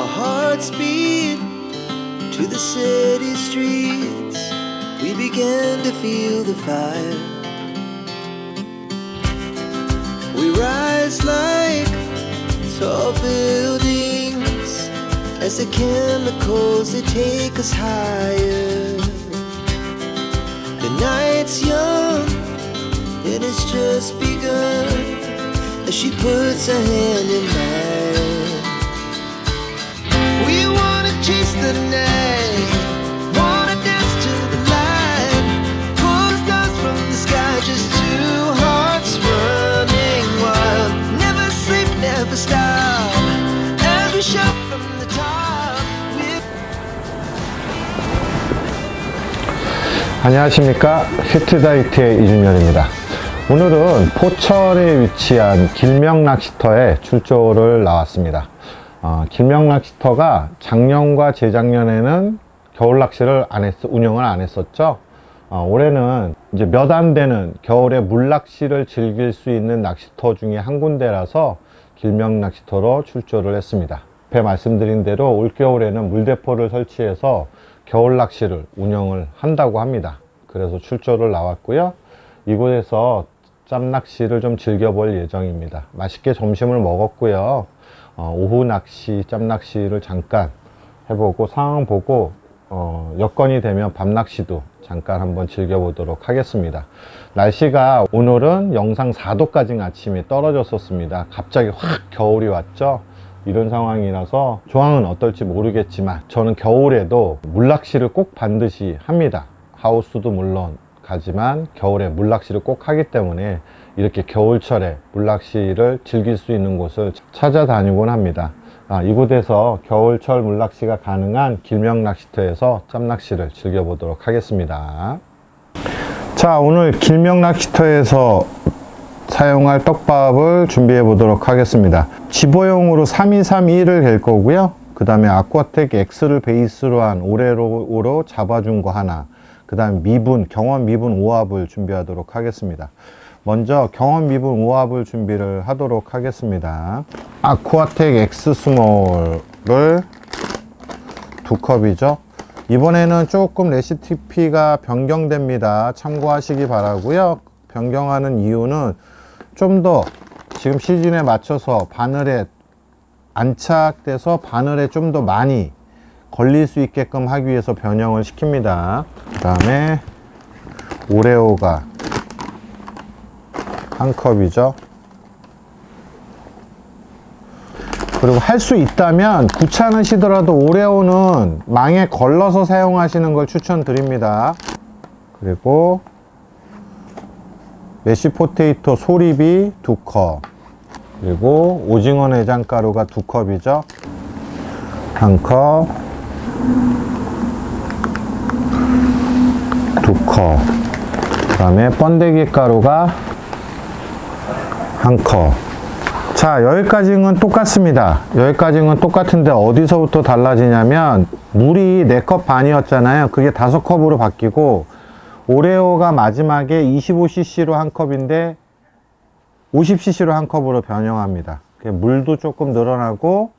Our hearts beat to the city streets. We began to feel the fire. We rise like tall buildings as the chemicals, they take us higher. The night's young and it's just begun as she puts her hand in mine. We wanna chase the night, wanna dance to the light, pull the stars from the sky, just two hearts running wild. Never sleep, never stop, as we shout from the top. 안녕하십니까, 슈트다이트의 이준열입니다. 오늘은 포천에 위치한 길명낚시터에 출조를 나왔습니다. 길명낚시터가 작년과 재작년에는 겨울낚시를 운영을 안 했었죠. 올해는 이제 몇 안 되는 겨울에 물낚시를 즐길 수 있는 낚시터 중에 한 군데라서 길명낚시터로 출조를 했습니다. 앞에 말씀드린 대로 올겨울에는 물대포를 설치해서 겨울낚시를 운영을 한다고 합니다. 그래서 출조를 나왔고요. 이곳에서 짬낚시를 좀 즐겨볼 예정입니다. 맛있게 점심을 먹었고요. 오후 낚시, 짬낚시를 잠깐 해보고 상황 보고 여건이 되면 밤낚시도 잠깐 한번 즐겨보도록 하겠습니다. 날씨가 오늘은 영상 4도까지 아침에 떨어졌었습니다. 갑자기 확 겨울이 왔죠. 이런 상황이라서 조항은 어떨지 모르겠지만 저는 겨울에도 물낚시를 꼭 반드시 합니다. 하우스도 물론 가지만 겨울에 물낚시를 꼭 하기 때문에 이렇게 겨울철에 물낚시를 즐길 수 있는 곳을 찾아다니곤 합니다. 이곳에서 겨울철 물낚시가 가능한 길명낚시터에서 짬낚시를 즐겨보도록 하겠습니다. 자, 오늘 길명낚시터에서 사용할 떡밥을 준비해 보도록 하겠습니다. 집어용으로 3231을 갤 거고요. 그 다음에 아쿠아텍 X를 베이스로 한 오레오로 잡아준 거 하나, 그 다음 경원 미분 5합을 준비하도록 하겠습니다. 먼저 경원 미분 5합을 준비를 하도록 하겠습니다. 아쿠아텍 X 스몰을 2컵이죠. 이번에는 조금 레시피가 변경됩니다. 참고하시기 바라고요. 변경하는 이유는 좀 더 지금 시즌에 맞춰서 바늘에 안착돼서 바늘에 좀 더 많이 걸릴 수 있게끔 하기 위해서 변형을 시킵니다. 그 다음에 오레오가 1컵이죠. 그리고 할 수 있다면 귀찮으시더라도 오레오는 망에 걸러서 사용하시는 걸 추천드립니다. 그리고 메쉬포테이토 소립이 2컵, 그리고 오징어 내장가루가 2컵이죠. 1컵, 2컵, 그 다음에 번데기 가루가 1컵. 자, 여기까지는 똑같습니다. 여기까지는 똑같은데 어디서부터 달라지냐면 물이 4컵 반이었잖아요. 그게 5컵으로 바뀌고 오레오가 마지막에 25cc로 1컵인데 50cc로 1컵으로 변형합니다. 물도 조금 늘어나고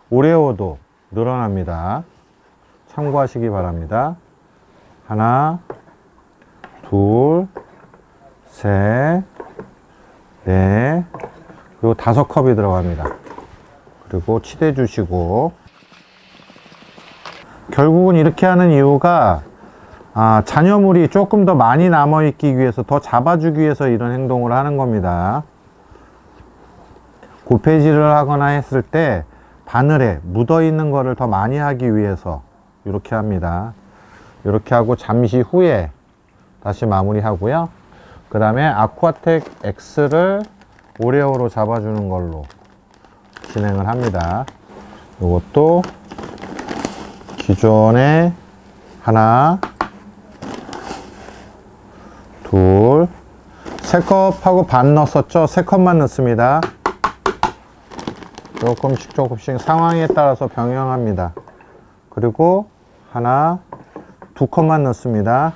오레오도 늘어납니다. 참고하시기 바랍니다. 하나, 둘, 셋, 넷, 그리고 5컵이 들어갑니다. 그리고 치대 주시고, 결국은 이렇게 하는 이유가 잔여물이 조금 더 많이 남아 있기 위해서, 더 잡아주기 위해서 이런 행동을 하는 겁니다. 고패질을 하거나 했을 때 바늘에 묻어 있는 거를 더 많이 하기 위해서 이렇게 합니다. 이렇게 하고 잠시 후에 다시 마무리 하고요. 그 다음에 아쿠아텍 X를 오레오로 잡아주는 걸로 진행을 합니다. 이것도 기존에 하나, 둘, 3컵하고 반 넣었었죠? 3컵만 넣습니다. 조금씩 상황에 따라서 변형합니다. 그리고 하나, 2컵만 넣습니다.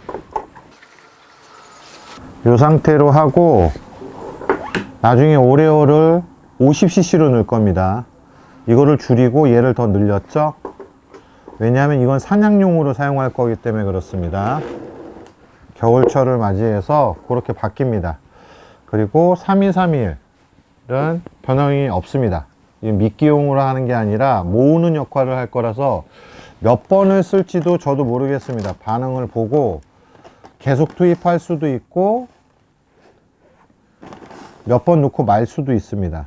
이 상태로 하고 나중에 오레오를 50cc로 넣을 겁니다. 이거를 줄이고 얘를 더 늘렸죠. 왜냐하면 이건 사냥용으로 사용할 거기 때문에 그렇습니다. 겨울철을 맞이해서 그렇게 바뀝니다. 그리고 3231은 변형이 없습니다. 미끼용으로 하는 게 아니라 모으는 역할을 할 거라서 몇 번을 쓸지도 저도 모르겠습니다. 반응을 보고 계속 투입할 수도 있고 몇 번 놓고 말 수도 있습니다.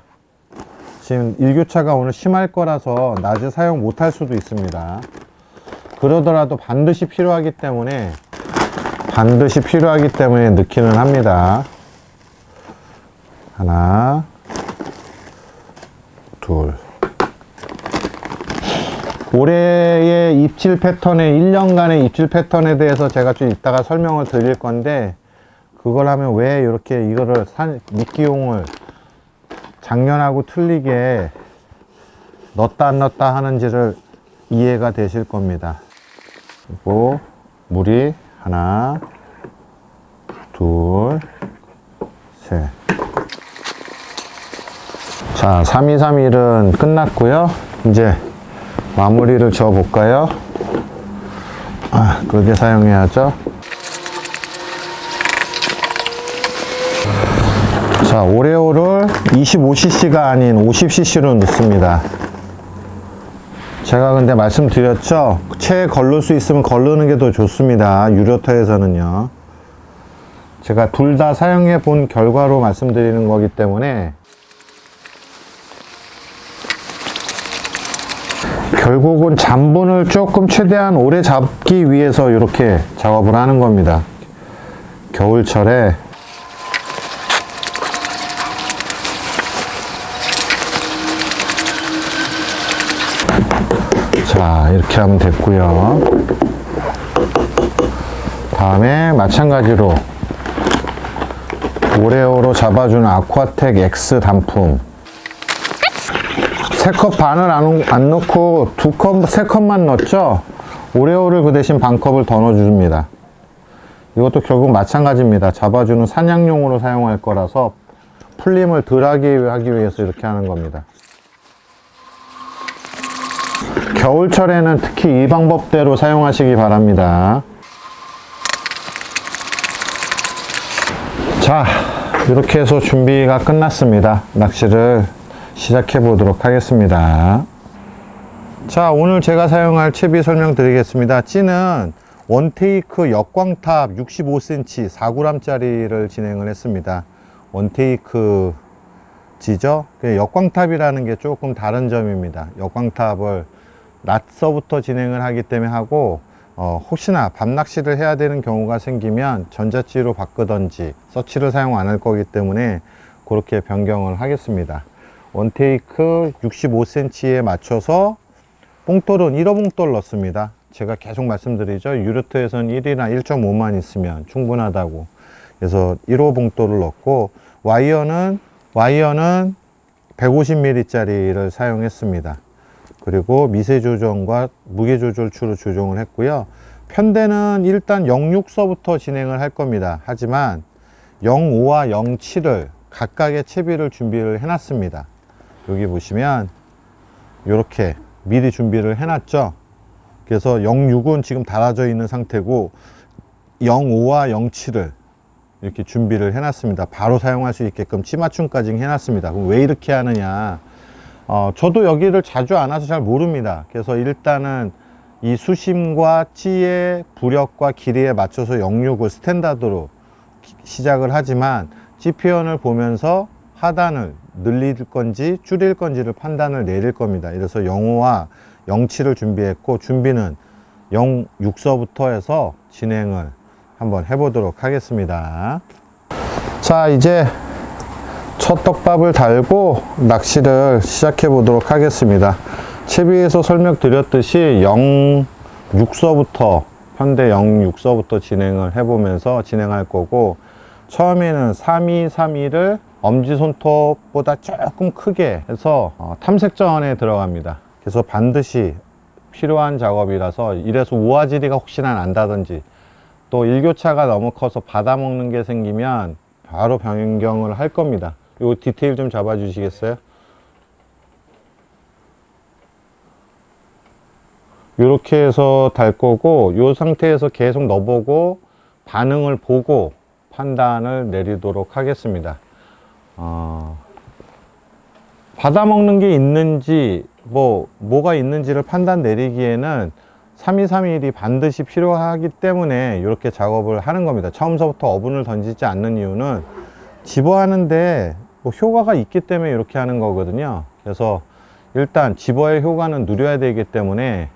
지금 일교차가 오늘 심할 거라서 낮에 사용 못할 수도 있습니다. 그러더라도 반드시 필요하기 때문에 넣기는 합니다. 하나, 둘. 올해의 입질 패턴에 1년간의 입질 패턴에 대해서 제가 좀 이따가 설명을 드릴 건데, 그걸 하면 왜 이렇게 이거를 미끼용을 작년하고 틀리게 넣었다 안 넣었다 하는지를 이해가 되실 겁니다. 그리고 물이 하나, 둘, 셋. 자, 3231은 끝났고요. 이제 마무리를 지어 볼까요? 그렇게 사용해야죠. 자, 오레오를 25cc가 아닌 50cc로 넣습니다. 제가 근데 말씀드렸죠, 체에 걸릴 수 있으면 걸르는 게 더 좋습니다. 유료터에서는요. 제가 둘 다 사용해 본 결과로 말씀드리는 거기 때문에 결국은 잔분을 조금 최대한 오래 잡기 위해서 이렇게 작업을 하는 겁니다. 겨울철에. 자, 이렇게 하면 됐고요. 다음에 마찬가지로 오레오로 잡아주는 아쿠아텍 X 단품 3컵 반을 안 넣고 2컵, 3컵만 넣었죠. 오레오를 그 대신 반컵을 더 넣어줍니다. 이것도 결국 마찬가지입니다. 잡아주는 사냥용으로 사용할 거라서 풀림을 덜 하기 위해서 이렇게 하는 겁니다. 겨울철에는 특히 이 방법대로 사용하시기 바랍니다. 자, 이렇게 해서 준비가 끝났습니다. 낚시를 시작해 보도록 하겠습니다. 자, 오늘 제가 사용할 채비 설명드리겠습니다. 찌는 원테이크 역광탑 65cm 4g 짜리를 진행을 했습니다. 원테이크 지죠. 역광탑이라는 게 조금 다른 점입니다. 역광탑을 낮서부터 진행을 하기 때문에 하고, 혹시나 밤낚시를 해야 되는 경우가 생기면 전자찌로 바꾸던지 서치를 사용 안 할 거기 때문에 그렇게 변경을 하겠습니다. 원테이크 65cm에 맞춰서 뽕돌은 1호 뽕돌 넣습니다. 제가 계속 말씀드리죠. 유료트에서는 1이나 1.5만 있으면 충분하다고. 그래서 1호 뽕돌을 넣고, 와이어는 150mm 짜리를 사용했습니다. 그리고 미세 조정과 무게 조절추로 조정을 했고요. 편대는 일단 06서부터 진행을 할 겁니다. 하지만 05와 07을 각각의 채비를 준비를 해놨습니다. 여기 보시면 이렇게 미리 준비를 해놨죠. 그래서 06은 지금 달아져 있는 상태고 05와 07을 이렇게 준비를 해놨습니다. 바로 사용할 수 있게끔 찌맞춤까지 해놨습니다. 그럼 왜 이렇게 하느냐? 저도 여기를 자주 안 와서 잘 모릅니다. 그래서 일단은 이 수심과 찌의 부력과 길이에 맞춰서 06을 스탠다드로 시작을 하지만 찌 표현을 보면서 하단을 늘릴 건지 줄일 건지를 판단을 내릴 겁니다. 그래서 05와 07을 준비했고, 준비는 06서부터 해서 진행을 한번 해보도록 하겠습니다. 자, 이제 첫 떡밥을 달고 낚시를 시작해 보도록 하겠습니다. 채비에서 설명드렸듯이 06서부터 현대 06서부터 진행을 해보면서 진행할 거고, 처음에는 3231을 엄지손톱보다 조금 크게 해서 탐색전에 들어갑니다. 그래서 반드시 필요한 작업이라서, 이래서 우아지리가 혹시나 난다든지 또 일교차가 너무 커서 받아먹는 게 생기면 바로 변경을 할 겁니다. 요 디테일 좀 잡아 주시겠어요? 이렇게 해서 달 거고, 이 상태에서 계속 넣어보고 반응을 보고 판단을 내리도록 하겠습니다. 받아먹는 게 있는지 뭐가 있는지를 판단 내리기에는 3231이 반드시 필요하기 때문에 이렇게 작업을 하는 겁니다. 처음서부터 어분을 던지지 않는 이유는 집어하는데 효과가 있기 때문에 이렇게 하는 거거든요. 그래서 일단 집어의 효과는 누려야 되기 때문에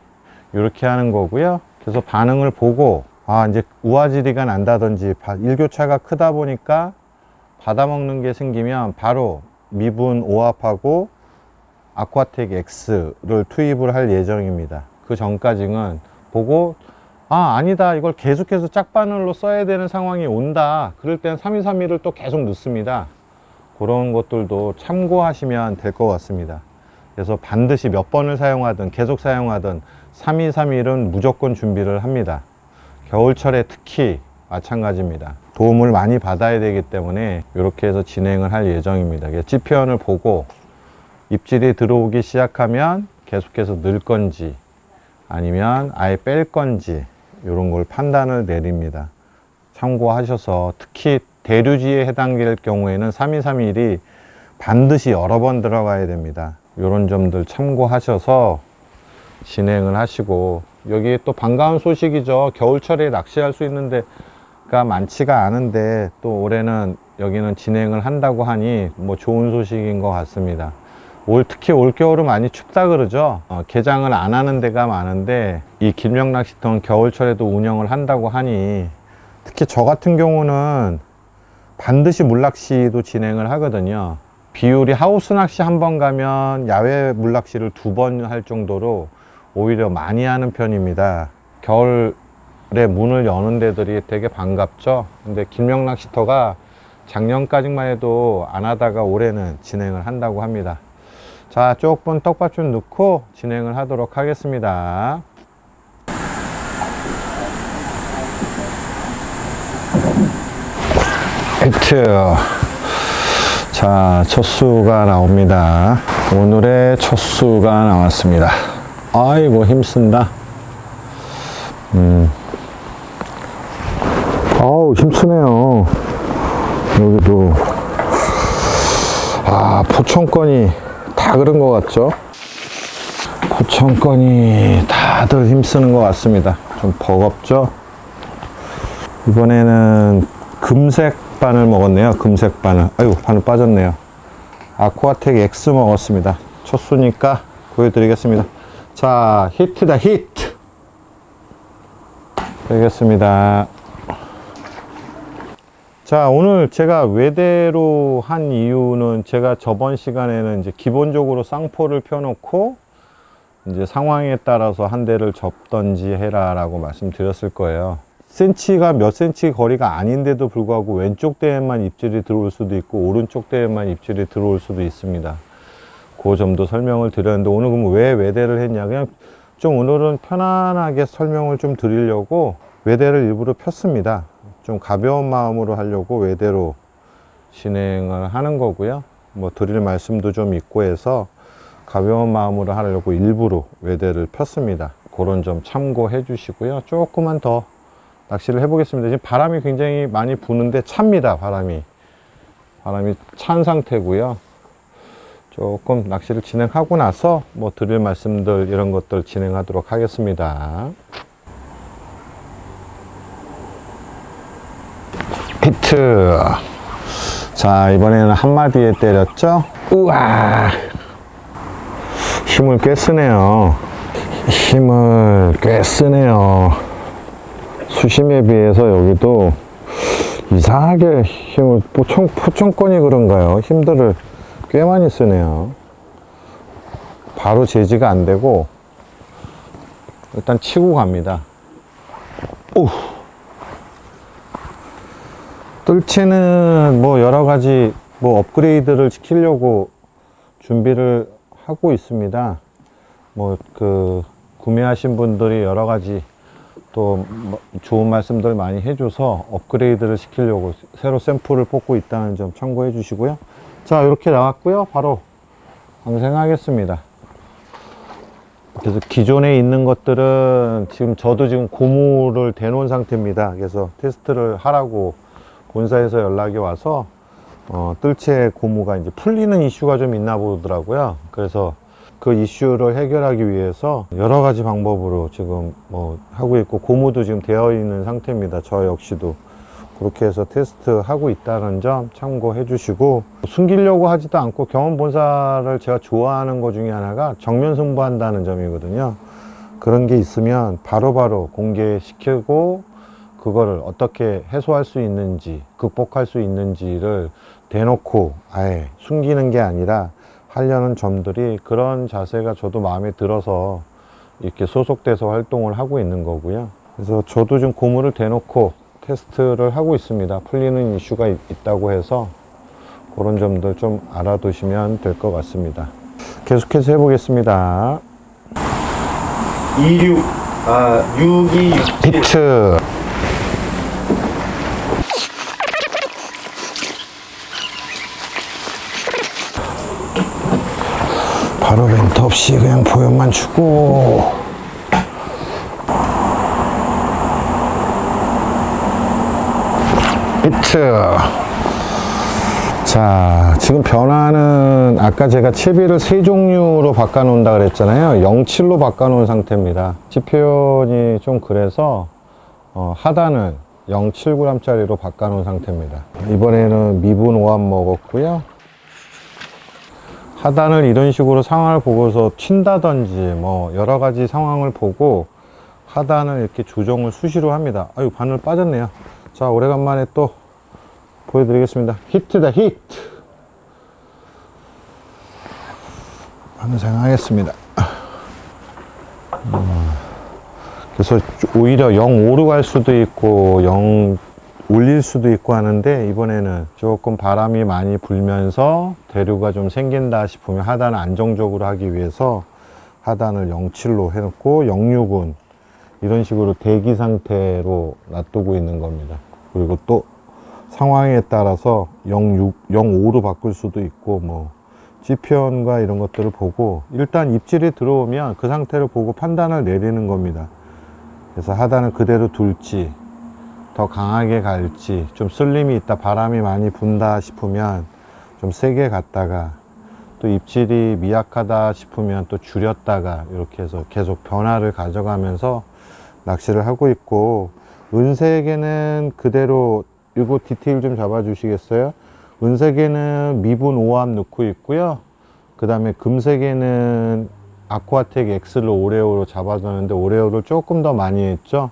이렇게 하는 거고요. 그래서 반응을 보고 이제 우아지리가 난다든지 일교차가 크다 보니까 받아먹는 게 생기면 바로 미분 오합하고 아쿠아텍 X를 투입을 할 예정입니다. 그 전까지는 보고 아니다, 이걸 계속해서 짝바늘로 써야 되는 상황이 온다, 그럴 땐 3231을 또 계속 넣습니다. 그런 것들도 참고하시면 될 것 같습니다. 그래서 반드시 몇 번을 사용하든 계속 사용하든 3231은 무조건 준비를 합니다. 겨울철에 특히 마찬가지입니다. 도움을 많이 받아야 되기 때문에 이렇게 해서 진행을 할 예정입니다. 지표현을 보고 입질이 들어오기 시작하면 계속해서 넣을 건지 아니면 아예 뺄 건지 이런 걸 판단을 내립니다. 참고하셔서, 특히 대류지에 해당될 경우에는 3231이 반드시 여러 번 들어가야 됩니다. 이런 점들 참고하셔서 진행을 하시고, 여기 또 반가운 소식이죠. 겨울철에 낚시할 수 있는 데가 많지가 않은데 또 올해는 여기는 진행을 한다고 하니 좋은 소식인 것 같습니다. 특히 올겨울은 많이 춥다 그러죠. 개장을 안 하는 데가 많은데 이 길명낚시터는 겨울철에도 운영을 한다고 하니, 특히 저 같은 경우는 반드시 물낚시도 진행을 하거든요. 비율이 하우스 낚시 한 번 가면 야외 물낚시를 2번 할 정도로 오히려 많이 하는 편입니다. 겨울에 문을 여는 데들이 되게 반갑죠. 근데 길명낚시터가 작년까지만 해도 안 하다가 올해는 진행을 한다고 합니다. 자, 조금 떡밥 좀 넣고 진행을 하도록 하겠습니다. 히트. 자, 첫 수가 나옵니다. 오늘의 첫 수가 나왔습니다. 아이고, 힘쓴다. 아우, 힘쓰네요. 여기도. 포천권이 다 그런 것 같죠? 포천권이 다들 힘쓰는 것 같습니다. 좀 버겁죠? 이번에는 금색 바늘 먹었네요. 금색 바늘. 아이고, 바늘 빠졌네요. 아쿠아텍 X 먹었습니다. 첫 수니까 보여드리겠습니다. 자, 히트다, 히트! 되겠습니다. 자, 오늘 제가 외대로 한 이유는, 제가 저번 시간에는 이제 기본적으로 쌍포를 펴놓고 이제 상황에 따라서 한 대를 접던지 해라 라고 말씀드렸을 거예요. 센치가 몇 센치 거리가 아닌데도 불구하고 왼쪽 대에만 입질이 들어올 수도 있고 오른쪽 대에만 입질이 들어올 수도 있습니다. 그 점도 설명을 드렸는데, 오늘 그럼 왜 외대를 했냐, 그냥 좀 오늘은 편안하게 설명을 좀 드리려고 외대를 일부러 폈습니다. 좀 가벼운 마음으로 하려고 외대로 진행을 하는 거고요. 드릴 말씀도 좀 있고 해서 가벼운 마음으로 하려고 일부러 외대를 폈습니다. 그런 점 참고해 주시고요. 조금만 더 낚시를 해 보겠습니다. 지금 바람이 굉장히 많이 부는데 찹니다. 바람이 찬 상태고요. 조금 낚시를 진행하고 나서 드릴 말씀들 이런 것들 진행하도록 하겠습니다. 히트. 자, 이번에는 한 마디에 때렸죠. 우와, 힘을 꽤 쓰네요. 수심에 비해서 여기도 이상하게 힘을, 포천권이 그런가요? 힘들을 꽤 많이 쓰네요. 바로 제지가 안 되고 일단 치고 갑니다. 오! 뜰채는 여러 가지 업그레이드를 시키려고 준비를 하고 있습니다. 구매하신 분들이 여러 가지 또 좋은 말씀들 많이 해줘서 업그레이드를 시키려고 새로 샘플을 뽑고 있다는 점 참고해 주시고요. 자, 이렇게 나왔고요. 바로 방생하겠습니다. 그래서 기존에 있는 것들은 지금 저도 지금 고무를 대놓은 상태입니다. 그래서 테스트를 하라고 본사에서 연락이 와서 뜰채 고무가 이제 풀리는 이슈가 좀 있나 보더라고요. 그래서 그 이슈를 해결하기 위해서 여러 가지 방법으로 지금 뭐 하고 있고, 고무도 지금 되어 있는 상태입니다. 저 역시도 그렇게 해서 테스트 하고 있다는 점 참고해 주시고, 숨기려고 하지도 않고 경험 본사를 제가 좋아하는 것 중에 하나가 정면 승부한다는 점이거든요. 그런 게 있으면 바로바로 공개시키고 그거를 어떻게 해소할 수 있는지, 극복할 수 있는지를 대놓고 아예 숨기는 게 아니라 하려는 점들이, 그런 자세가 저도 마음에 들어서 이렇게 소속돼서 활동을 하고 있는 거고요. 그래서 저도 좀 고무를 대놓고 테스트를 하고 있습니다. 풀리는 이슈가 있다고 해서 그런 점들 좀 알아두시면 될 것 같습니다. 계속해서 해보겠습니다. 6267 히트. 바로 렌트 없이 그냥 보연만 주고, 히트. 자, 지금 변화는 아까 제가 채비를 세 종류로 바꿔 놓는다 그랬잖아요. 07로 바꿔 놓은 상태입니다. 지표현이 좀 그래서 하단을 0.7g 짜리로 바꿔 놓은 상태입니다. 이번에는 미분 5암 먹었고요. 하단을 이런 식으로 상황을 보고서 튄다든지 뭐 여러 가지 상황을 보고 하단을 이렇게 조정을 수시로 합니다. 아유, 바늘 빠졌네요. 자, 오래간만에 또 보여드리겠습니다. 히트다, 히트. 환생하겠습니다. 그래서 오히려 0.5로 갈 수도 있고 0 올릴 수도 있고 하는데, 이번에는 조금 바람이 많이 불면서 대류가 좀 생긴다 싶으면 하단을 안정적으로 하기 위해서 하단을 0.7로 해놓고 0.6은 이런 식으로 대기 상태로 놔두고 있는 겁니다. 그리고 또 상황에 따라서 0.6, 0.5로 바꿀 수도 있고, 뭐 지표현과 이런 것들을 보고 일단 입질이 들어오면 그 상태를 보고 판단을 내리는 겁니다. 그래서 하단을 그대로 둘지 더 강하게 갈지, 좀 쓸림이 있다, 바람이 많이 분다 싶으면 좀 세게 갔다가, 또 입질이 미약하다 싶으면 또 줄였다가, 이렇게 해서 계속 변화를 가져가면서 낚시를 하고 있고, 은색에는 그대로, 이거 디테일 좀 잡아 주시겠어요? 은색에는 미분 5암 넣고 있고요. 그 다음에 금색에는 아쿠아텍 X를 오레오로 잡아줬는데 오레오를 조금 더 많이 했죠.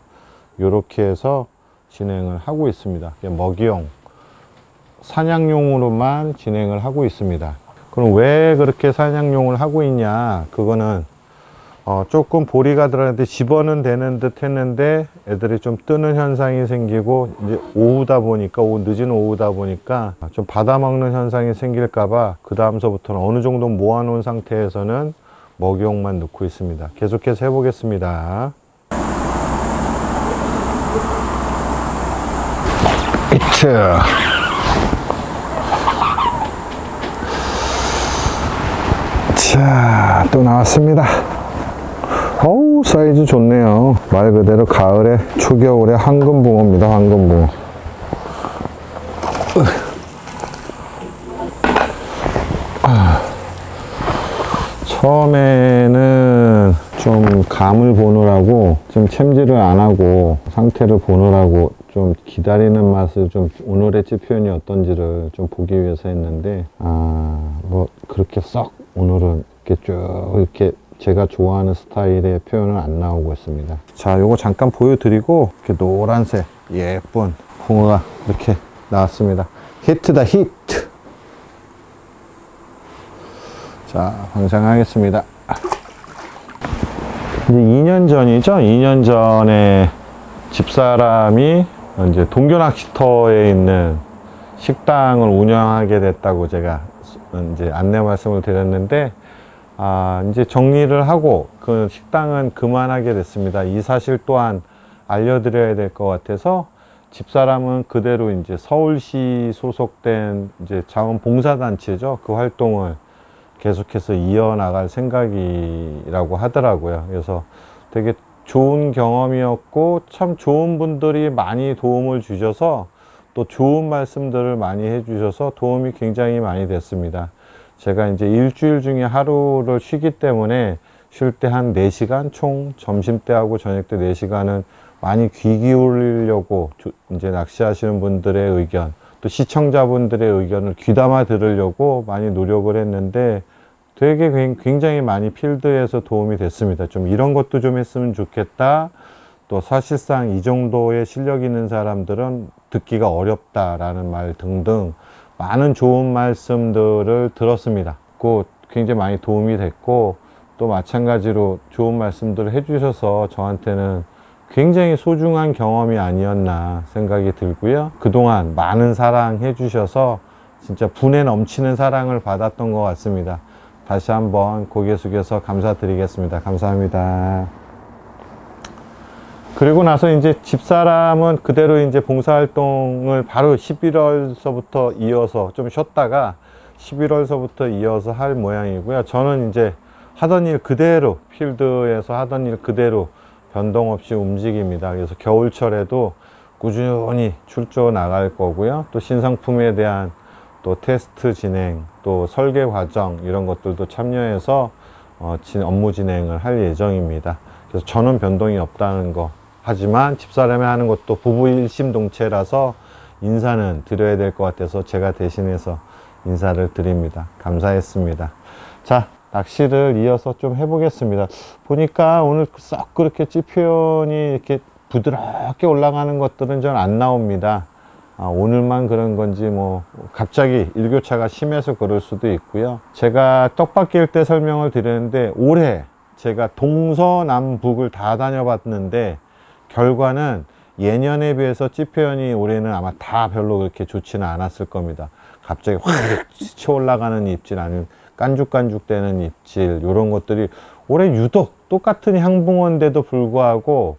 이렇게 해서 진행을 하고 있습니다. 먹이용, 사냥용으로만 진행을 하고 있습니다. 그럼 왜 그렇게 사냥용을 하고 있냐? 그거는 조금 보리가 들어갔는데 집어는 되는 듯 했는데 애들이 좀 뜨는 현상이 생기고, 이제 오후다 보니까, 늦은 오후다 보니까 좀 받아먹는 현상이 생길까봐 그 다음서부터는 어느 정도 모아놓은 상태에서는 먹이용만 넣고 있습니다. 계속해서 해보겠습니다. 히트. 자, 또 나왔습니다. 어우, 사이즈 좋네요. 말 그대로 가을에, 초겨울에 황금붕어입니다. 황금붕어. 처음에는 좀 감을 보느라고 좀 챔질을 안 하고 상태를 보느라고 좀 기다리는 맛을, 좀 오늘의 지표현이 어떤지를 좀 보기 위해서 했는데, 뭐 그렇게 썩 오늘은 이렇게 쭉 이렇게 제가 좋아하는 스타일의 표현은 안 나오고 있습니다. 자, 요거 잠깐 보여드리고, 이렇게 노란색 예쁜 붕어가 이렇게 나왔습니다. 히트다, 히트. 자, 방생하겠습니다. 이제 2년 전이죠. 2년 전에 집사람이 이제 동교 낚시터에 있는 식당을 운영하게 됐다고 제가 이제 안내 말씀을 드렸는데, 이제 정리를 하고 그 식당은 그만하게 됐습니다. 이 사실 또한 알려드려야 될 것 같아서, 집사람은 그대로 이제 서울시 소속된 이제 자원봉사단체죠. 그 활동을 계속해서 이어나갈 생각이라고 하더라고요. 그래서 되게 좋은 경험이었고, 참 좋은 분들이 많이 도움을 주셔서, 또 좋은 말씀들을 많이 해주셔서 도움이 굉장히 많이 됐습니다. 제가 이제 일주일 중에 하루를 쉬기 때문에 쉴 때 한 4시간, 총 점심때하고 저녁때 4시간은 많이 귀 기울이려고 이제 낚시하시는 분들의 의견, 또 시청자분들의 의견을 귀담아 들으려고 많이 노력을 했는데, 되게 굉장히 많이 필드에서 도움이 됐습니다. 좀 이런 것도 좀 했으면 좋겠다. 또 사실상 이 정도의 실력 있는 사람들은 듣기가 어렵다라는 말 등등 많은 좋은 말씀들을 들었습니다. 그 굉장히 많이 도움이 됐고, 또 마찬가지로 좋은 말씀들을 해주셔서 저한테는 굉장히 소중한 경험이 아니었나 생각이 들고요. 그동안 많은 사랑해 주셔서 진짜 분에 넘치는 사랑을 받았던 것 같습니다. 다시 한번 고개 숙여서 감사드리겠습니다. 감사합니다. 그리고 나서 이제 집사람은 그대로 이제 봉사활동을 바로 11월서부터 이어서 좀 쉬었다가 11월서부터 이어서 할 모양이고요. 저는 이제 하던 일 그대로, 필드에서 하던 일 그대로 변동 없이 움직입니다. 그래서 겨울철에도 꾸준히 출조 나갈 거고요. 또 신상품에 대한 또 테스트 진행, 또 설계 과정 이런 것들도 참여해서 업무 진행을 할 예정입니다. 그래서 저는 변동이 없다는 거. 하지만 집사람이 하는 것도 부부 일심동체라서 인사는 드려야 될 것 같아서 제가 대신해서 인사를 드립니다. 감사했습니다. 자, 낚시를 이어서 좀 해보겠습니다. 보니까 오늘 썩 그렇게 찌표현이 이렇게 부드럽게 올라가는 것들은 전 안 나옵니다. 오늘만 그런 건지 뭐 갑자기 일교차가 심해서 그럴 수도 있고요. 제가 떡밥 낄 때 설명을 드렸는데, 올해 제가 동서남북을 다 다녀봤는데 결과는 예년에 비해서 찌표현이 올해는 아마 다 별로 그렇게 좋지는 않았을 겁니다. 갑자기 확 치쳐 올라가는 입질, 아니면 깐죽깐죽 되는 입질, 이런 것들이 올해 유독 똑같은 향붕어인데도 불구하고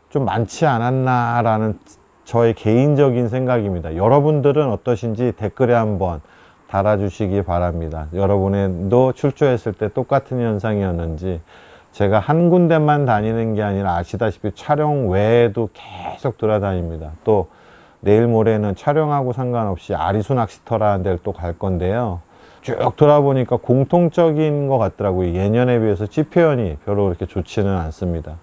좀 많지 않았나 라는 저의 개인적인 생각입니다. 여러분들은 어떠신지 댓글에 한번 달아주시기 바랍니다. 여러분도 출조했을 때 똑같은 현상이었는지. 제가 한 군데만 다니는 게 아니라 아시다시피 촬영 외에도 계속 돌아다닙니다. 또 내일 모레는 촬영하고 상관없이 아리수 낚시터라는 데를 또 갈 건데요. 쭉 돌아보니까 공통적인 것 같더라고요. 예년에 비해서 찌표현이 별로 그렇게 좋지는 않습니다.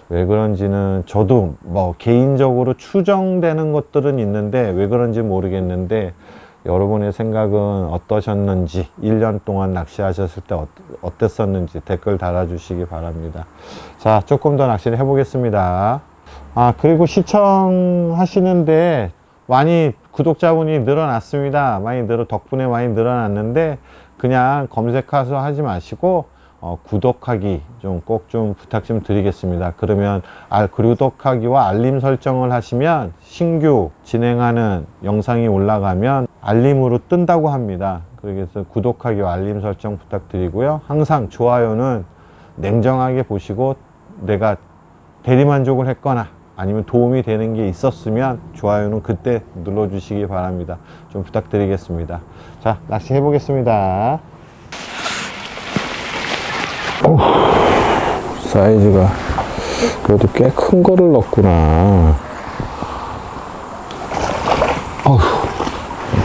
왜 그런지는 저도 뭐 개인적으로 추정되는 것들은 있는데 왜 그런지 모르겠는데, 여러분의 생각은 어떠셨는지, 1년 동안 낚시하셨을 때 어땠었는지 댓글 달아주시기 바랍니다. 자, 조금 더 낚시를 해보겠습니다. 그리고 시청하시는데 많이 구독자분이 늘어났습니다. 덕분에 많이 늘어났는데, 그냥 검색해서 하지 마시고 구독하기 꼭 좀 부탁 좀 드리겠습니다. 그러면 구독하기와 알림 설정을 하시면 신규 진행하는 영상이 올라가면 알림으로 뜬다고 합니다. 그래서 구독하기와 알림 설정 부탁드리고요. 항상 좋아요는 냉정하게 보시고, 내가 대리만족을 했거나 아니면 도움이 되는 게 있었으면 좋아요는 그때 눌러주시기 바랍니다. 좀 부탁드리겠습니다. 자, 낚시 해보겠습니다. 사이즈가 그래도 꽤 큰 거를 넣었구나.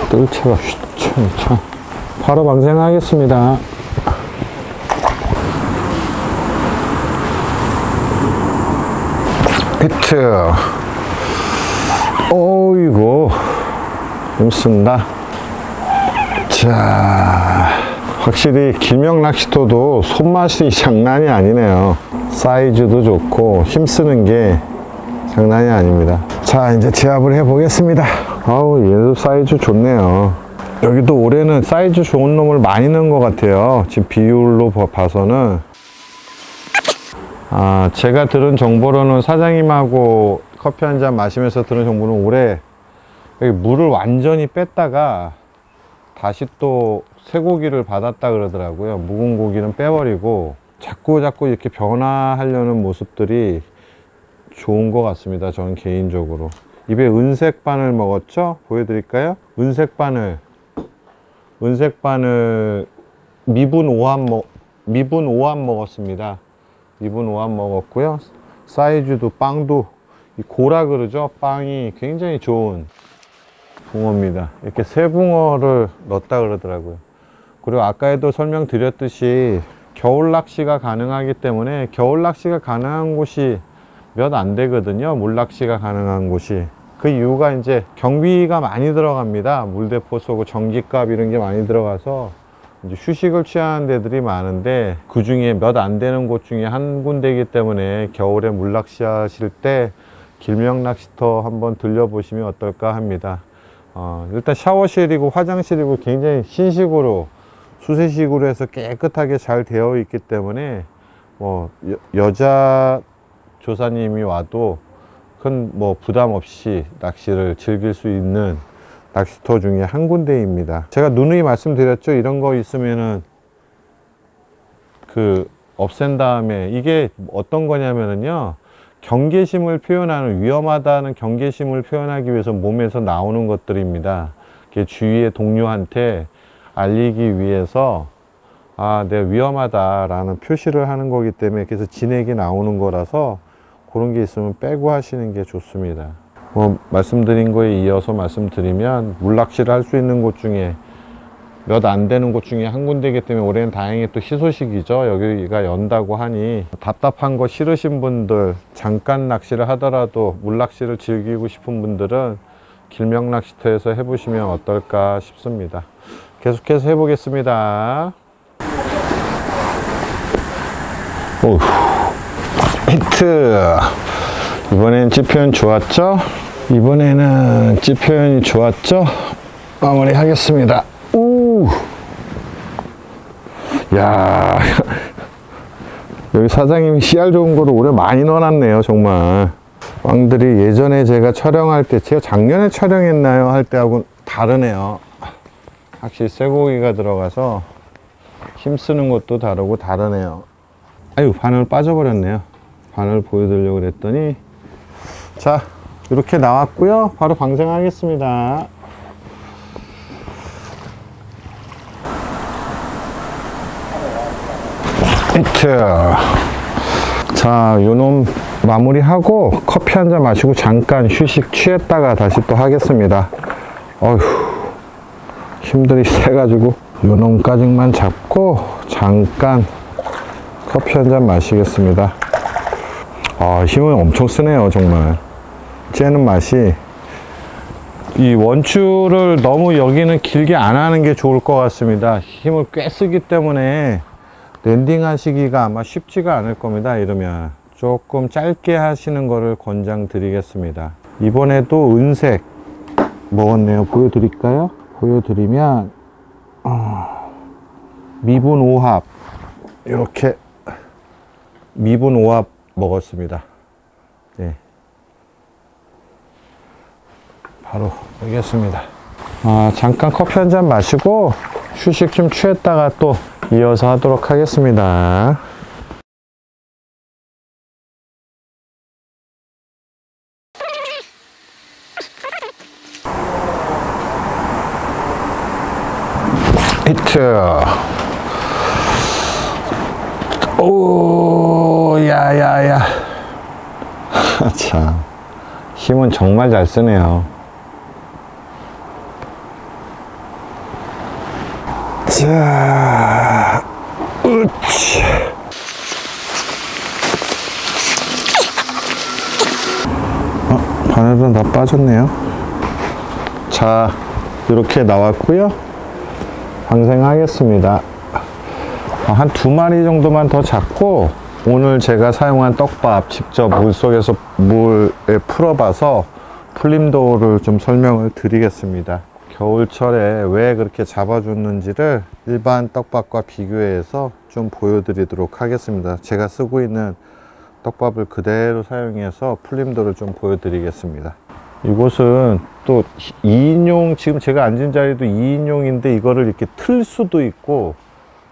뜰채가 참. 바로 방생하겠습니다. 히트. 어이구, 힘쓴다. 자, 확실히 길명 낚시터도 손맛이 장난이 아니네요. 사이즈도 좋고 힘쓰는 게 장난이 아닙니다. 자, 이제 제압을 해 보겠습니다. 얘도 사이즈 좋네요. 여기도 올해는 사이즈 좋은 놈을 많이 넣은 것 같아요. 지금 비율로 봐서는. 제가 들은 정보로는, 사장님하고 커피 한잔 마시면서 들은 정보는, 올해 여기 물을 완전히 뺐다가 다시 또 쇠고기를 받았다 그러더라고요. 묵은 고기는 빼버리고 자꾸 이렇게 변화하려는 모습들이 좋은 것 같습니다. 저는 개인적으로. 입에 은색 바늘 먹었죠? 보여드릴까요? 은색 바늘 미분 오합 먹었습니다. 미분 오합 먹었고요. 사이즈도 빵도 고라 그러죠. 빵이 굉장히 좋은 붕어입니다. 이렇게 새 붕어를 넣었다 그러더라고요. 그리고 아까에도 설명드렸듯이 겨울 낚시가 가능하기 때문에, 겨울 낚시가 가능한 곳이 몇 안 되거든요. 물낚시가 가능한 곳이. 그 이유가 이제 경비가 많이 들어갑니다. 물대포 쏘고 전기값 이런 게 많이 들어가서 이제 휴식을 취하는 데들이 많은데, 그 중에 몇 안 되는 곳 중에 한 군데이기 때문에 겨울에 물낚시 하실 때 길명 낚시터 한번 들려보시면 어떨까 합니다. 일단 샤워실이고 화장실이고 굉장히 신식으로 수세식으로 해서 깨끗하게 잘 되어 있기 때문에 여자 조사님이 와도 큰 부담 없이 낚시를 즐길 수 있는 낚시터 중에 한 군데입니다. 제가 누누이 말씀드렸죠. 이런 거 있으면은 없앤 다음에, 이게 어떤 거냐면요, 경계심을 표현하는, 위험하다는 경계심을 표현하기 위해서 몸에서 나오는 것들입니다. 주위의 동료한테 알리기 위해서 내가 위험하다라는 표시를 하는 거기 때문에, 그래서 진액이 나오는 거라서 그런 게 있으면 빼고 하시는 게 좋습니다. 말씀드린 거에 이어서 말씀드리면, 물낚시를 할 수 있는 곳 중에 몇 안 되는 곳 중에 한 군데이기 때문에 올해는 다행히 또 희소식이죠. 여기가 연다고 하니 답답한 거 싫으신 분들, 잠깐 낚시를 하더라도 물낚시를 즐기고 싶은 분들은 길명 낚시터에서 해보시면 어떨까 싶습니다. 계속해서 해보겠습니다. 오, 히트! 이번엔 찌표현 좋았죠? 이번에는 찌표현이 좋았죠? 마무리 하겠습니다. 우! 야, 여기 사장님이 씨알 좋은 거를 올해 많이 넣어놨네요, 정말. 빵들이 예전에 제가 촬영할 때, 제가 작년에 촬영했나요? 할 때하고 다르네요. 확실히 쇠고기가 들어가서 힘쓰는 것도 다르고 다르네요. 아유, 바늘 빠져버렸네요. 바늘 보여드리려고 그랬더니. 자, 이렇게 나왔고요. 바로 방생하겠습니다. 히트. 자, 요놈 마무리하고 커피 한 잔 마시고 잠깐 휴식 취했다가 다시 또 하겠습니다. 어휴, 힘들이 세가지고 요놈까지만 잡고 잠깐 커피 한 잔 마시겠습니다. 힘을 엄청 쓰네요, 정말. 째는 맛이, 이 원줄을 너무 여기는 길게 안 하는 게 좋을 것 같습니다. 힘을 꽤 쓰기 때문에 랜딩 하시기가 아마 쉽지가 않을 겁니다. 이러면 조금 짧게 하시는 거를 권장 드리겠습니다. 이번에도 은색 먹었네요. 보여드릴까요? 보여드리면 미분 오합, 이렇게 미분 오합 먹었습니다. 네. 바로 여기겠습니다. 잠깐 커피 한 잔 마시고 휴식 좀 취했다가 또 이어서 하도록 하겠습니다. 히트. 오, 야야야. 참, 힘은 정말 잘 쓰네요. 자, 으치. 바늘은 다 빠졌네요. 자, 이렇게 나왔고요. 방생하겠습니다. 한 2마리 정도만 더 잡고, 오늘 제가 사용한 떡밥 직접 물속에서 물에 풀어봐서 풀림도를 좀 설명을 드리겠습니다. 겨울철에 왜 그렇게 잡아줬는지를 일반 떡밥과 비교해서 좀 보여드리도록 하겠습니다. 제가 쓰고 있는 떡밥을 그대로 사용해서 풀림도를 좀 보여드리겠습니다. 이곳은 또 2인용, 지금 제가 앉은 자리도 2인용인데 이거를 이렇게 틀 수도 있고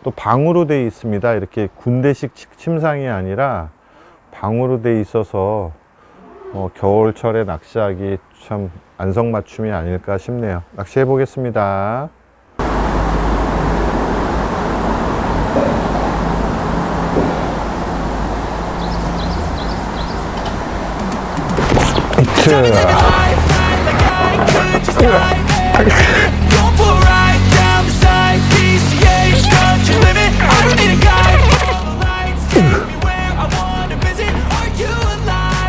또 방으로 되어 있습니다. 이렇게 군대식 침상이 아니라 방으로 되어 있어서 겨울철에 낚시하기 참 안성맞춤이 아닐까 싶네요. 낚시해 보겠습니다.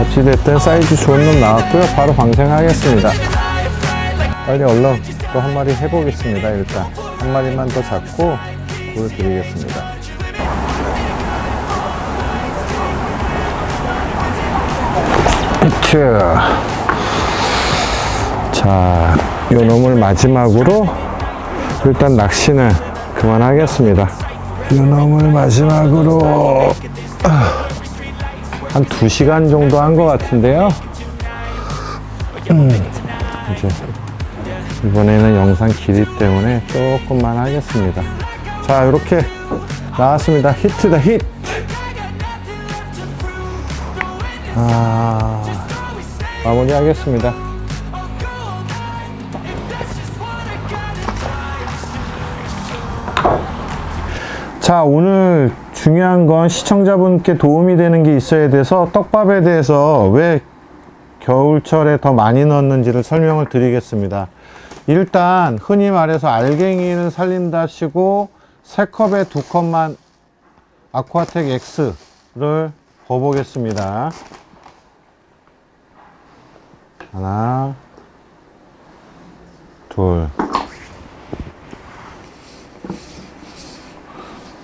어찌됐든 사이즈 좋은 놈 나왔고요. 바로 방생하겠습니다. 빨리 얼른 또 한 마리 해보겠습니다. 일단 한 마리만 더 잡고 보여드리겠습니다. 자, 요 놈을 마지막으로 일단 낚시는 그만하겠습니다. 요 놈을 마지막으로 한 2시간 정도 한 것 같은데요. 이제 이번에는 영상 길이 때문에 조금만 하겠습니다. 자, 이렇게 나왔습니다. 히트다, 히트. 마무리 하겠습니다. 자, 오늘 중요한 건 시청자분께 도움이 되는 게 있어야 돼서 떡밥에 대해서 왜 겨울철에 더 많이 넣는지를 설명을 드리겠습니다. 일단 흔히 말해서 알갱이는 살린다 치고 3컵에 2컵만 아쿠아텍 X를 부어보겠습니다. 하나, 둘.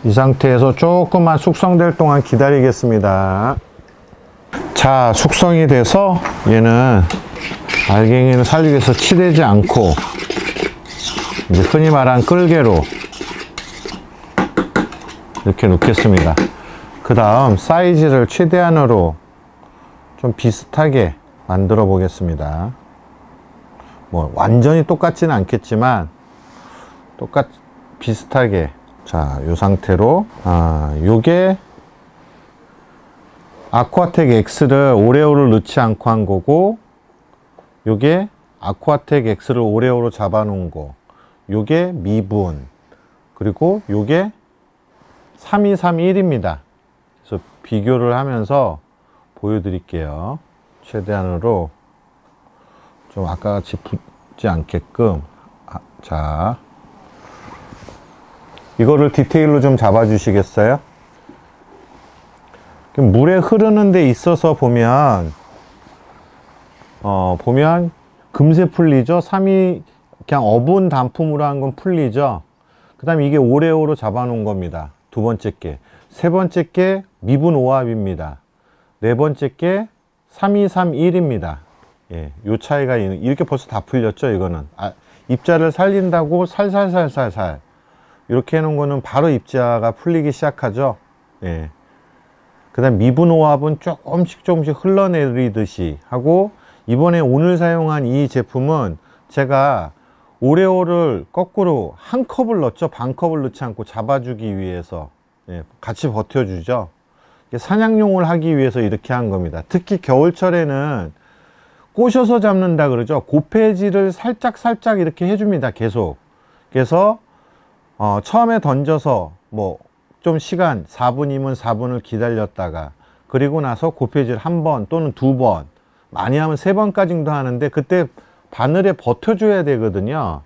이 상태에서 조금만 숙성될 동안 기다리겠습니다. 자, 숙성이 돼서 얘는 알갱이를 살리기 위해서 치대지 않고 이제 흔히 말한 끌개로 이렇게 놓겠습니다. 그 다음 사이즈를 최대한으로 좀 비슷하게 만들어 보겠습니다. 뭐 완전히 똑같지는 않겠지만 비슷하게. 자, 요 상태로 요게 아쿠아텍 X를 오레오를 넣지 않고 한 거고, 요게 아쿠아텍 X를 오레오로 잡아 놓은 거, 요게 미분, 그리고 요게 3231입니다. 그래서 비교를 하면서 보여드릴게요. 최대한으로 좀 아까같이 붙지 않게끔. 자, 이거를 디테일로 좀 잡아 주시겠어요? 물에 흐르는 데 있어서 보면 금세 풀리죠. 그냥 어분 단품으로 한 건 풀리죠. 그 다음에 이게 오레오로 잡아 놓은 겁니다. 두 번째 게. 세 번째 게 미분 오합입니다. 네 번째 게 3231입니다. 예, 요 차이가 이렇게 벌써 다 풀렸죠. 이거는 입자를 살린다고 살살살살살 이렇게 해놓은 거는 바로 입자가 풀리기 시작하죠. 예. 그 다음 미분오합은 조금씩 흘러내리듯이 하고, 이번에 오늘 사용한 이 제품은 제가 오레오를 거꾸로 한 컵을 넣었죠. 반 컵을 넣지 않고 잡아주기 위해서. 예, 같이 버텨주죠. 사냥용을 하기 위해서 이렇게 한 겁니다. 특히 겨울철에는 꼬셔서 잡는다 그러죠. 고폐질을 살짝 이렇게 해줍니다. 계속. 그래서 처음에 던져서 뭐 좀 시간 4분이면 4분을 기다렸다가, 그리고 나서 고폐질 1번 또는 2번, 많이 하면 3번까지도 하는데 그때 바늘에 버텨줘야 되거든요.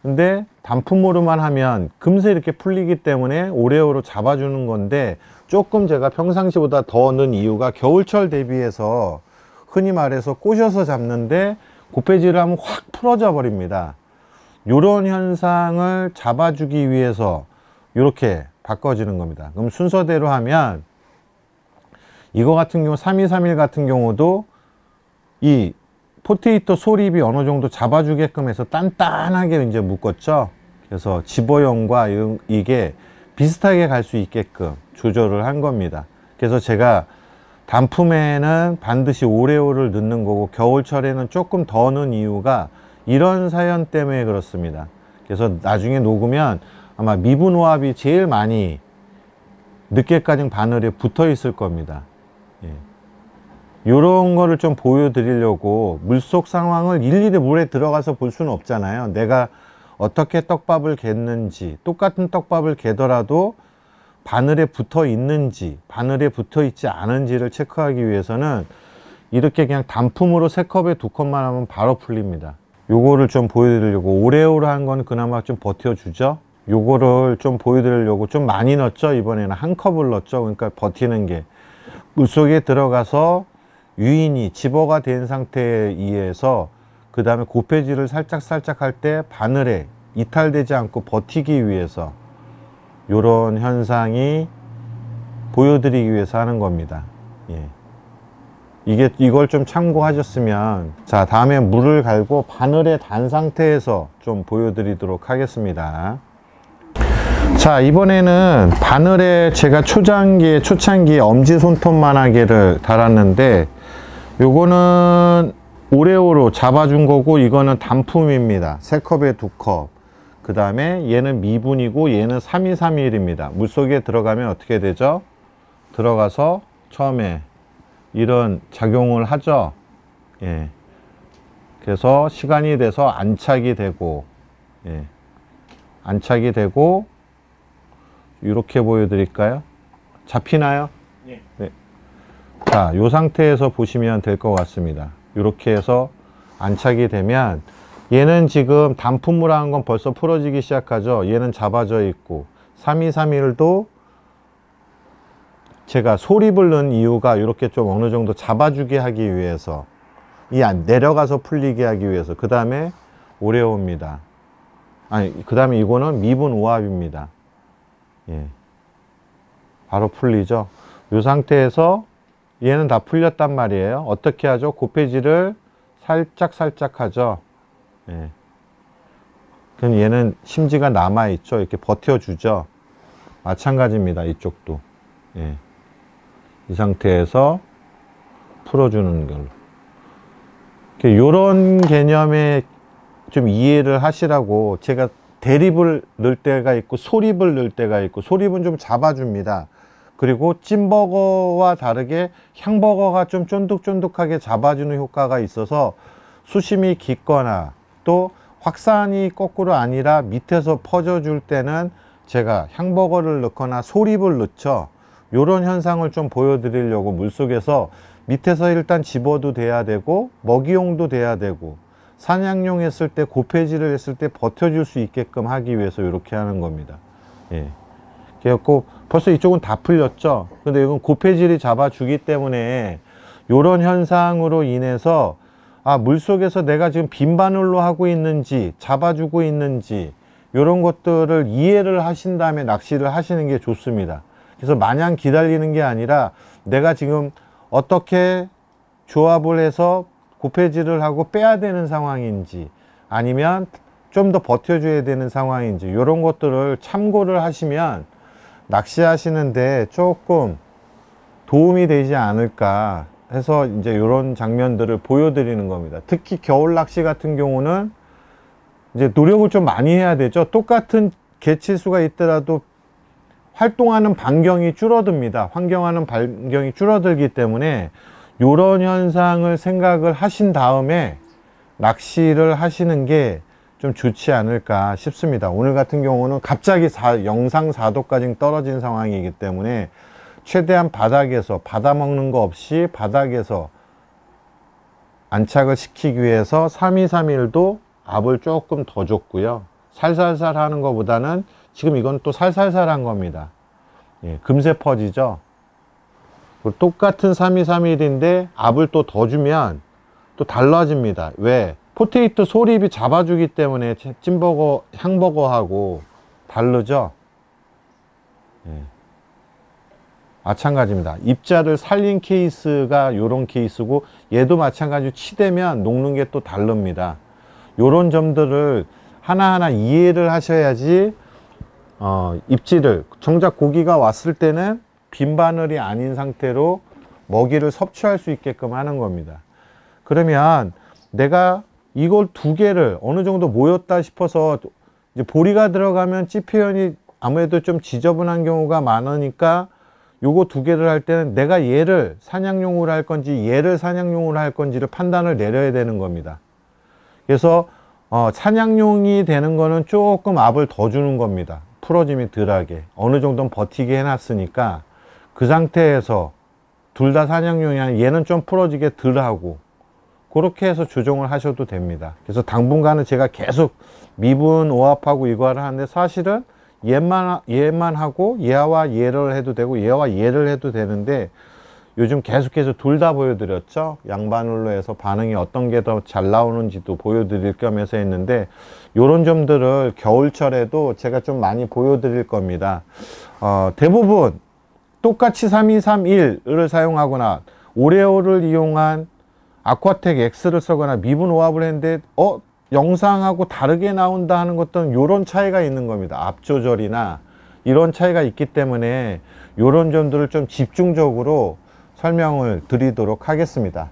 근데 단품으로만 하면 금세 이렇게 풀리기 때문에 오레오로 잡아주는 건데, 조금 제가 평상시보다 더 넣은 이유가 겨울철 대비해서 흔히 말해서 꼬셔서 잡는데 고폐질을 하면 확 풀어져 버립니다. 이런 현상을 잡아주기 위해서 이렇게 바꿔지는 겁니다. 그럼 순서대로 하면 이거 같은 경우 3231 같은 경우도 이 포테이토 소립이 어느 정도 잡아주게끔 해서 단단하게 이제 묶었죠. 그래서 집어용과 이게 비슷하게 갈 수 있게끔 조절을 한 겁니다. 그래서 제가 단품에는 반드시 오레오를 넣는 거고 겨울철에는 조금 더 넣은 이유가 이런 사연 때문에 그렇습니다. 그래서 나중에 녹으면 아마 미분오합이 제일 많이 늦게까지 바늘에 붙어 있을 겁니다. 예. 이런 거를 좀 보여드리려고, 물속 상황을 일일이 물에 들어가서 볼 수는 없잖아요. 내가 어떻게 떡밥을 갰는지, 똑같은 떡밥을 개더라도 바늘에 붙어 있는지 바늘에 붙어 있지 않은지를 체크하기 위해서는 이렇게 그냥 단품으로 3컵에 2컵만 하면 바로 풀립니다. 요거를 좀 보여드리려고, 오레오로 한 건 그나마 좀 버텨주죠. 요거를 좀 보여드리려고 좀 많이 넣었죠. 이번에는 1컵을 넣었죠. 그러니까 버티는 게 물속에 들어가서 유인이 집어가 된 상태에 의해서 그 다음에 고폐질을 살짝 할 때 바늘에 이탈되지 않고 버티기 위해서 요런 현상이 보여드리기 위해서 하는 겁니다. 예. 이걸 좀 참고하셨으면. 자, 다음에 물을 갈고 바늘에 단 상태에서 좀 보여드리도록 하겠습니다. 자, 이번에는 바늘에 제가 초창기에 엄지손톱만하게를 달았는데, 요거는 오레오로 잡아준 거고, 이거는 단품입니다. 3컵에 2컵. 그 다음에 얘는 미분이고 얘는 3231입니다. 물속에 들어가면 어떻게 되죠? 들어가서 처음에 이런 작용을 하죠. 예. 그래서 시간이 돼서 안착이 되고, 예. 안착이 되고, 이렇게 보여드릴까요? 잡히나요? 예. 네. 자, 이 상태에서 보시면 될 것 같습니다. 이렇게 해서 안착이 되면 얘는 지금 단품으로 한 건 벌써 풀어지기 시작하죠. 얘는 잡아져 있고, 3231도 제가 소립을 넣은 이유가 이렇게 좀 어느 정도 잡아주게 하기 위해서, 내려가서 풀리게 하기 위해서. 그 다음에 오레오입니다. 그 다음에 이거는 미분 오합입니다. 예. 바로 풀리죠. 이 상태에서 얘는 다 풀렸단 말이에요. 어떻게 하죠? 고폐질을 살짝 하죠. 예. 그럼 얘는 심지가 남아있죠. 이렇게 버텨주죠. 마찬가지입니다. 이쪽도. 예. 이 상태에서 풀어주는 걸로. 이런 개념에 좀 이해를 하시라고 제가 대립을 넣을 때가 있고 소립을 넣을 때가 있고, 소립은 좀 잡아줍니다. 그리고 찐버거와 다르게 향버거가 좀 쫀득쫀득하게 잡아주는 효과가 있어서 수심이 깊거나 또 확산이 거꾸로 아니라 밑에서 퍼져줄 때는 제가 향버거를 넣거나 소립을 넣죠. 요런 현상을 좀 보여드리려고 물속에서 밑에서 일단 집어도 돼야 되고 먹이용도 돼야 되고 사냥용 했을 때 고폐질을 했을 때 버텨줄 수 있게끔 하기 위해서 이렇게 하는 겁니다. 예. 그래갖고 벌써 이쪽은 다 풀렸죠. 근데 이건 고폐질이 잡아주기 때문에 요런 현상으로 인해서 물속에서 내가 지금 빈 바늘로 하고 있는지 잡아주고 있는지 요런 것들을 이해를 하신 다음에 낚시를 하시는 게 좋습니다. 그래서 마냥 기다리는 게 아니라 내가 지금 어떻게 조합을 해서 고폐질을 하고 빼야 되는 상황인지 아니면 좀 더 버텨줘야 되는 상황인지 이런 것들을 참고를 하시면 낚시하시는데 조금 도움이 되지 않을까 해서 이제 이런 장면들을 보여드리는 겁니다. 특히 겨울 낚시 같은 경우는 이제 노력을 좀 많이 해야 되죠. 똑같은 개체수가 있더라도 활동하는 반경이 줄어듭니다. 환경하는 반경이 줄어들기 때문에 이런 현상을 생각을 하신 다음에 낚시를 하시는 게 좀 좋지 않을까 싶습니다. 오늘 같은 경우는 갑자기 영상 4도까지 떨어진 상황이기 때문에 최대한 바닥에서 받아먹는 거 없이 바닥에서 안착을 시키기 위해서 3231도 압을 조금 더 줬고요. 살살살 하는 것보다는 지금 이건 또 살살살 한 겁니다. 예, 금세 퍼지죠. 똑같은 3231인데 압을 또 더 주면 또 달라집니다. 왜? 포테이토 소립이 잡아주기 때문에 찐버거, 향버거하고 다르죠. 예. 마찬가지입니다. 입자를 살린 케이스가 요런 케이스고 얘도 마찬가지로 치대면 녹는 게 또 다릅니다. 요런 점들을 하나하나 이해를 하셔야지 입질을 정작 고기가 왔을 때는 빈 바늘이 아닌 상태로 먹이를 섭취할 수 있게끔 하는 겁니다. 그러면 내가 이걸 2개를 어느 정도 모였다 싶어서 이제 보리가 들어가면 찌표현이 아무래도 좀 지저분한 경우가 많으니까 요거 2개를 할 때는 내가 얘를 사냥용으로 할 건지 얘를 사냥용으로 할 건지를 판단을 내려야 되는 겁니다. 그래서 사냥용이 되는 거는 조금 압을 더 주는 겁니다. 풀어짐이 덜하게 어느 정도는 버티게 해놨으니까 그 상태에서 둘 다 사냥용이 아니라 얘는 좀 풀어지게 덜 하고 그렇게 해서 조정을 하셔도 됩니다. 그래서 당분간은 제가 계속 미분 오합하고 이거를 하는데 사실은 얘만 하고 얘와 얘를 해도 되고 얘와 얘를 해도 되는데 요즘 계속해서 둘 다 보여드렸죠. 양바늘로 해서 반응이 어떤 게 더 잘 나오는지도 보여드릴 겸해서 했는데 요런 점들을 겨울철에도 제가 좀 많이 보여드릴 겁니다. 대부분 똑같이 3231을 사용하거나 오레오를 이용한 아쿠아텍 X를 쓰거나 미분 오합을 했는데 영상하고 다르게 나온다 하는 것들은 요런 차이가 있는 겁니다. 압 조절이나 이런 차이가 있기 때문에 요런 점들을 좀 집중적으로 설명을 드리도록 하겠습니다.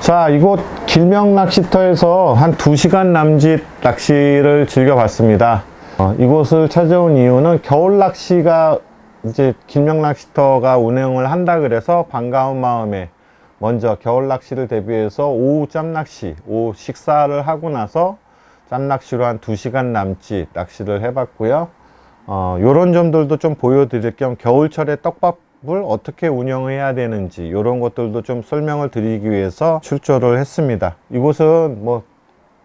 자, 이곳 길명낚시터에서 한 2시간 남짓 낚시를 즐겨봤습니다. 이곳을 찾아온 이유는 겨울 낚시가 이제 길명낚시터가 운영을 한다 그래서 반가운 마음에 먼저 겨울 낚시를 대비해서 오후 짬낚시, 오후 식사를 하고 나서 짬낚시로 한 2시간 남짓 낚시를 해봤고요. 요런 점들도 좀 보여드릴 겸 겨울철에 떡밥을 어떻게 운영해야 되는지 이런 것들도 좀 설명을 드리기 위해서 출조를 했습니다. 이곳은 뭐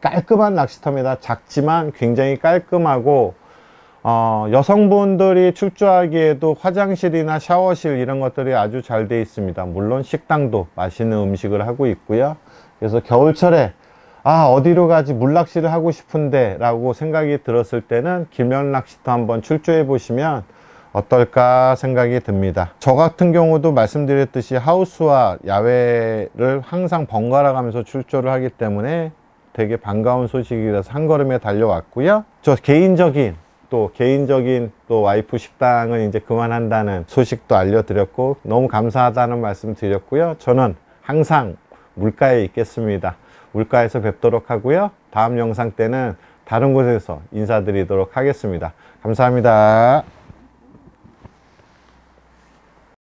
깔끔한 낚시터입니다. 작지만 굉장히 깔끔하고 여성분들이 출조하기에도 화장실이나 샤워실 이런 것들이 아주 잘 되어 있습니다. 물론 식당도 맛있는 음식을 하고 있고요. 그래서 겨울철에 어디로 가지 물낚시를 하고 싶은데 라고 생각이 들었을 때는 길명낚시터 한번 출조해 보시면 어떨까 생각이 듭니다. 저 같은 경우도 말씀드렸듯이 하우스와 야외를 항상 번갈아 가면서 출조를 하기 때문에 되게 반가운 소식이라서 한 걸음에 달려왔고요. 저 개인적인 또 와이프 식당은 이제 그만한다는 소식도 알려드렸고 너무 감사하다는 말씀 드렸고요. 저는 항상 물가에 있겠습니다. 물가에서 뵙도록 하고요. 다음 영상 때는 다른 곳에서 인사드리도록 하겠습니다. 감사합니다.